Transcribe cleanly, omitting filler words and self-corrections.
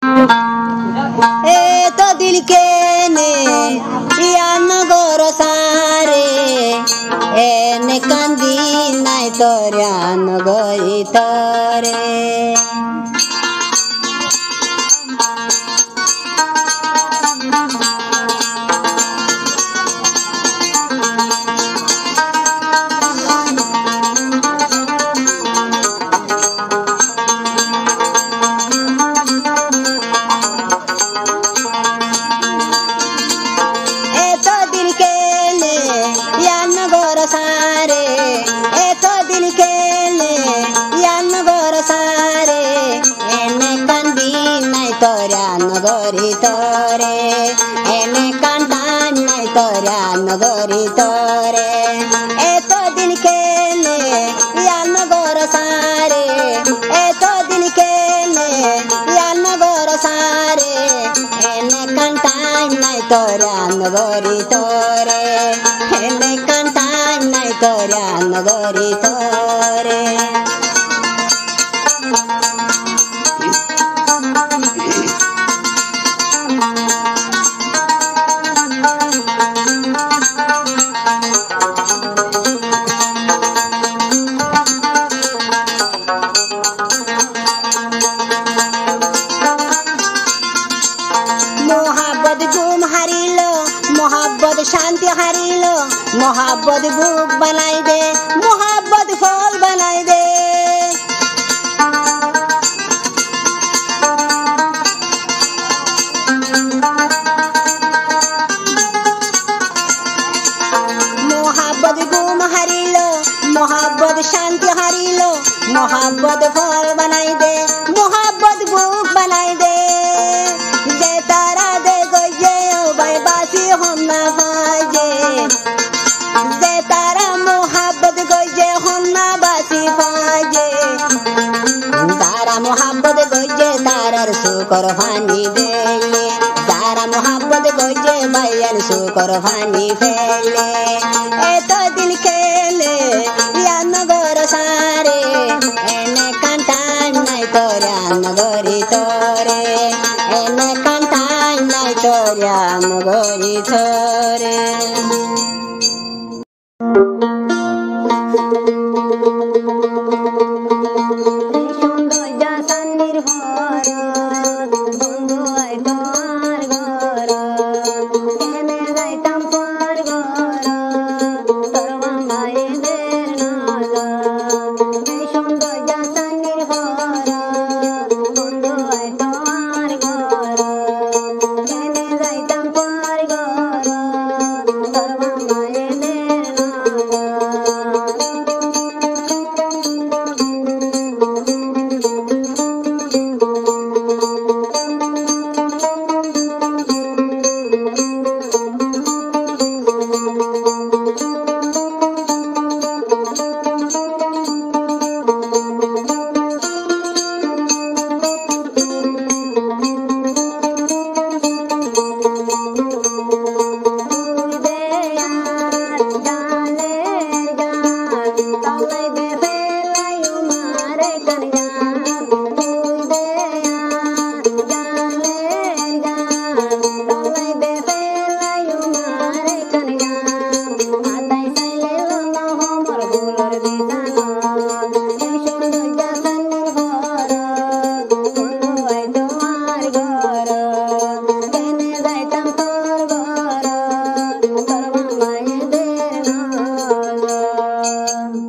ए तो दिल के ने या नगर सारे ए ने कांदी नाय तोर्या नगरी तोरे नगरी तोरे एने कांटान नाय तोर्या नगरी तोरे ए तो दिन केले या नगर सारे ए तो दिन केले या नगर सारे एने कांटान नाय तोर्या नगरी तोरे एने कांटान नाय तोर्या नगरी तोरे मोहब्बत शांति हारिलो मोहब्बत भूख बनाई दे मोहब्बत फल बनाई दे मोहब्बत गुम हारिलो मोहब्बत शांति हारिलो मोहब्बत फल बनाई दे मोहब्बत भूख बनाई दे जे तारा दे गजे भाई बासी हम ना फाजे जे तारा मोहब्बत गजे हम ना बासी फाजे तारा मोहब्बत गजे तारार सुकर फानी देले तारा मोहब्बत गजे भाईयान सुकर फानी फेले ए तो दिल खेले या नगर सारे एने कांटान नाय तोर्या नगरी तोरे एने कांटान नाय तोर्या नगरी तोरे